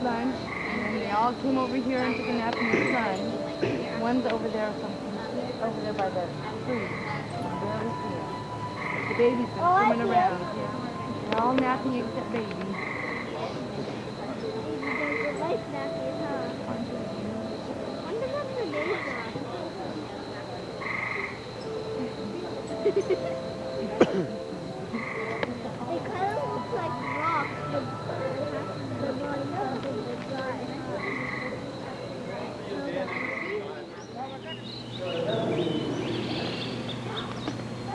lunch, and then they all came over here and took a nap in the sun. One's over there or something, over there by the tree. You can barely see it. The baby's been swimming around. Yeah. They're all napping except baby. Life nappies, huh? Wonder what her names are. They kind of look like rocks, but they're not dry.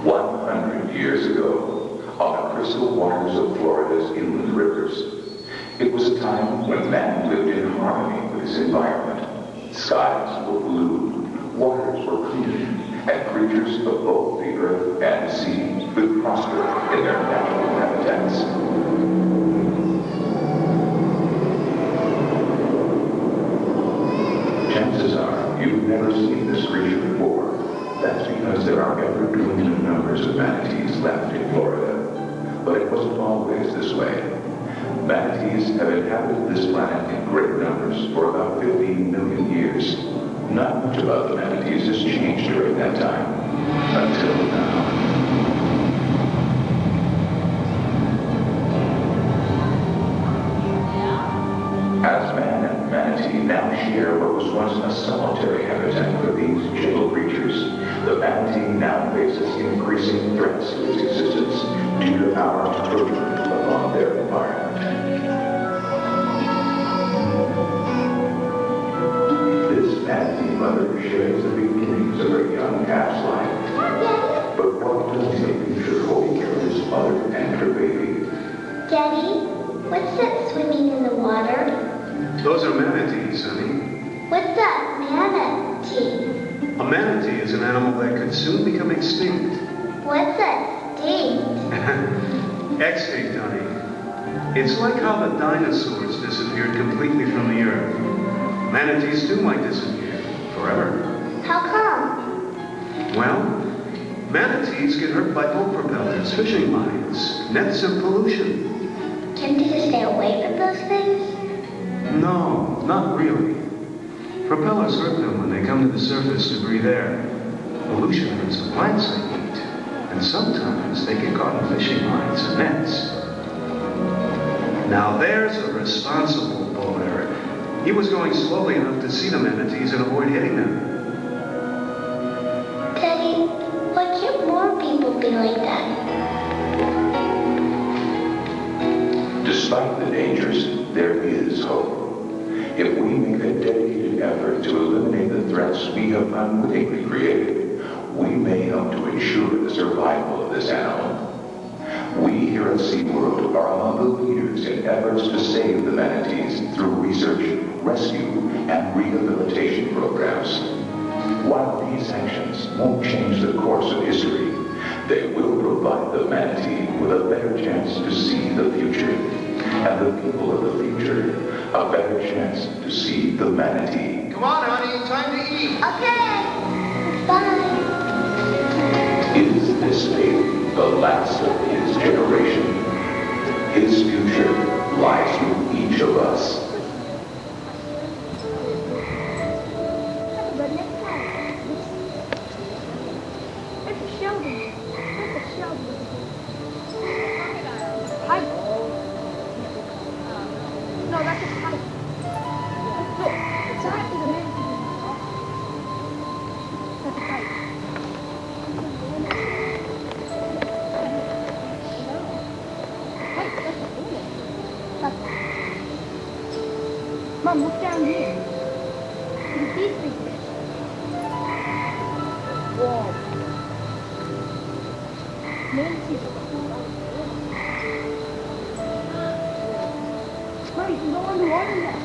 100 years ago, on the crystal waters of Florida's inland rivers, it was a time when man lived in harmony with his environment. Skies were blue, waters were clear, and creatures of both the earth and the sea could prosper in their natural habitats. Chances are you've never seen this creature before. That's because there are ever-dwindling numbers of manatees left in Florida. But it wasn't always this way. Manatees have inhabited this planet in great numbers for about 15 million years. Not much about the manatees has changed during that time, until now. As man and manatee now share what was once a solitary habitat for these gentle creatures, the manatee now faces increasing threats to its existence due to our encroachment upon their environment. This manatee mother shares the beginnings of her young calf's life. But what does the future hold for this mother and her baby? Daddy, what's that swimming in the water? Those are manatees, honey. What's that manatee? A manatee is an animal that could soon become extinct. What's extinct? Extinct, honey. It's like how the dinosaurs disappeared completely from the earth. Manatees too might disappear forever. How come? Well, manatees get hurt by boat propellers, fishing lines, nets, and pollution. Can't you stay away from those things? No, not really. Propellers hurt them when they come to the surface to breathe air. Pollution hurts the plants they eat, and sometimes they get caught in fishing lines and nets. Now there's a responsible boater. He was going slowly enough to see the manatees and avoid hitting them. Daddy, why can't more people be like that? Despite the dangers, there is hope. If we make a dedicated effort to eliminate the threats we have unwittingly created, we may help to ensure the survival of this animal. We here at SeaWorld are among the leaders in efforts to save the manatees through research, rescue, and rehabilitation programs. While these actions won't change the course of history, they will provide the manatee with a better chance to see the future, and the people of the future a better chance to see the manatee. Come on, honey, time to eat. Okay. Bye. Is this baby the last of his generation? His future lies with each of us. But next time, it's a Sheldon. That's a Sheldon. Pipe. No, that's a pipe. Look, it's not the manatee. That's a pipe. Pipe, that's a bullet. Mom, look down here. You can see these fish. Whoa. Manatees are cool. Mom, you can go underwater now.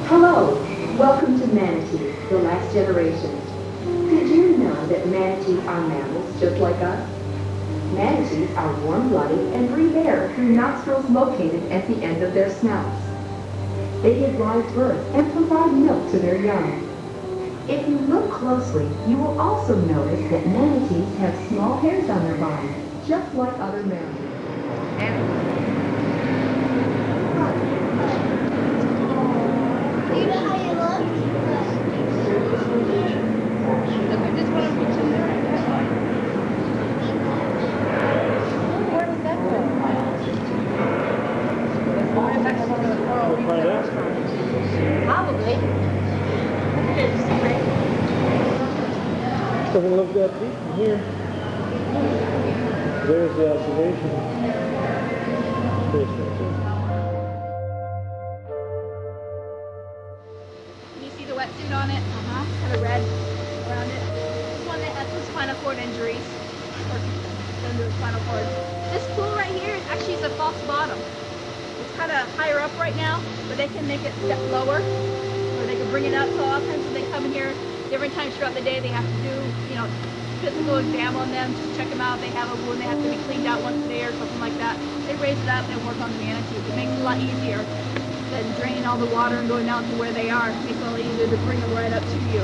Hello, welcome to Manatee, the last generation. Did you know that manatees are mammals just like us? Manatees are warm-blooded and breathe air through nostrils located at the end of their snouts. They give live birth and provide milk to their young. If you look closely, you will also notice that manatees have small hairs on their body, just like other mammals. Do you know how you look? Look, I just want to reach in there and get one. Where did that go? Right back to the coral reef restaurant. Probably. Doesn't look that deep from here. There's the observation station. You see the wetsuit on it? Kind of red around it. This one that has some spinal cord injuries, or under the spinal cord. This pool right here is actually a false bottom. It's kind of higher up right now, but they can make it step lower, or they can bring it up. So a lot of times when they come in here, different times throughout the day, they have to do, physical exam on them, just check them out. They have a wound, they have to be cleaned out once a day or something like that. They raise it up and work on the manatees. It makes it a lot easier than draining all the water and going down to where they are. It makes it a lot easier to bring them right up to you.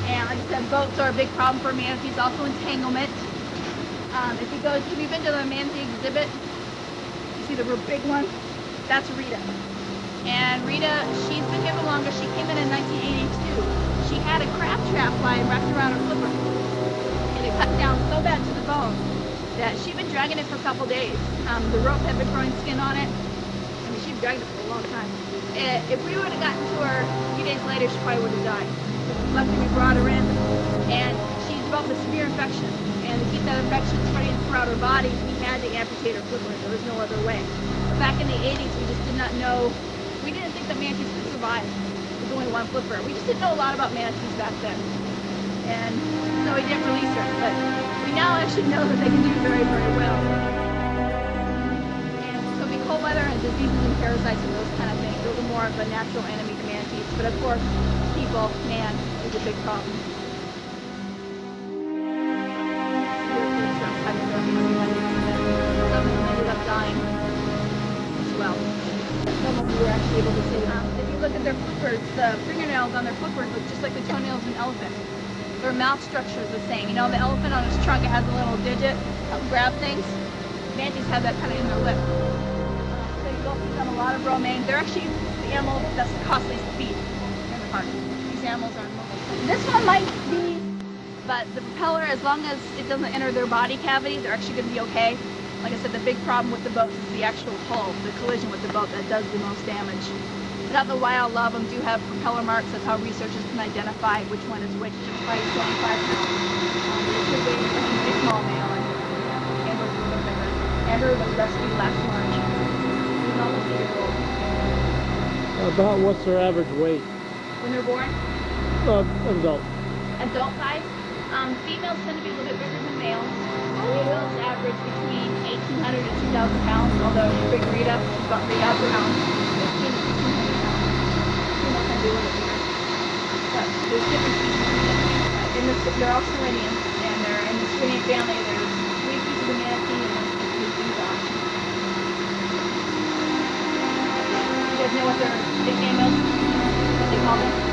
And like I said, boats are a big problem for manatees. Also entanglement. If you've been to the manatee exhibit, you see the real big one? That's Rita. And Rita, she's been here the longest. She came in 1982. She had a crab trap line wrapped around her flipper. And it cut down so bad to the bone that she'd been dragging it for a couple days. The rope had been growing skin on it. I mean, she'd dragged it for a long time. If we would have gotten to her a few days later, she probably would have died. Luckily, we brought her in, and she developed a severe infection. And to keep that infection spreading throughout her body, we had to amputate her flipper. There was no other way. But back in the 80s, we just did not know. We didn't think that manatees could survive with only one flipper. We just didn't know a lot about manatees back then. And so we didn't release her. But we now actually know that they can do very, very well. And so it'd be cold weather and diseases and parasites and those kind of things. Those are more of a natural enemy to manatees. But of course, people, man, is a big problem. Some of them ended up dying as well. Some of them were actually able to save them. If you look at their flippers, the fingernails on their flippers look just like the toenails of an elephant. Their mouth structure is the same. You know, the elephant on his trunk, it has a little digit that grab things. Manatees have that kind of in their lip. So you go feed them a lot of romaine. They're actually the animal that's the costliest to feed in the park. These animals are This one might be, but the propeller, as long as it doesn't enter their body cavity, they're actually going to be okay. Like I said, the big problem with the boats is the actual hull, the collision with the boat that does the most damage. But out in the wild, a lot of them do have propeller marks. That's how researchers can identify which one is which, just by 25 pounds. The two babies, a small male, and Amber's a little bigger. Amber was rescued last March. She's almost a year old. About what's their average weight? When they're born? Adult. Adult size? Females tend to be a little bit bigger than males. Males average between 1,800 to 2,000 pounds, although big Rita, she's about 3,000 pounds. 15 to 1,600 pounds. Females tend to be a little bit bigger. But there's different species of manatees. They're all Serenians, and they're in the Serenian family. There's 3 species of manatee and 1 species of dugong. You guys know what their nickname is? What they call them?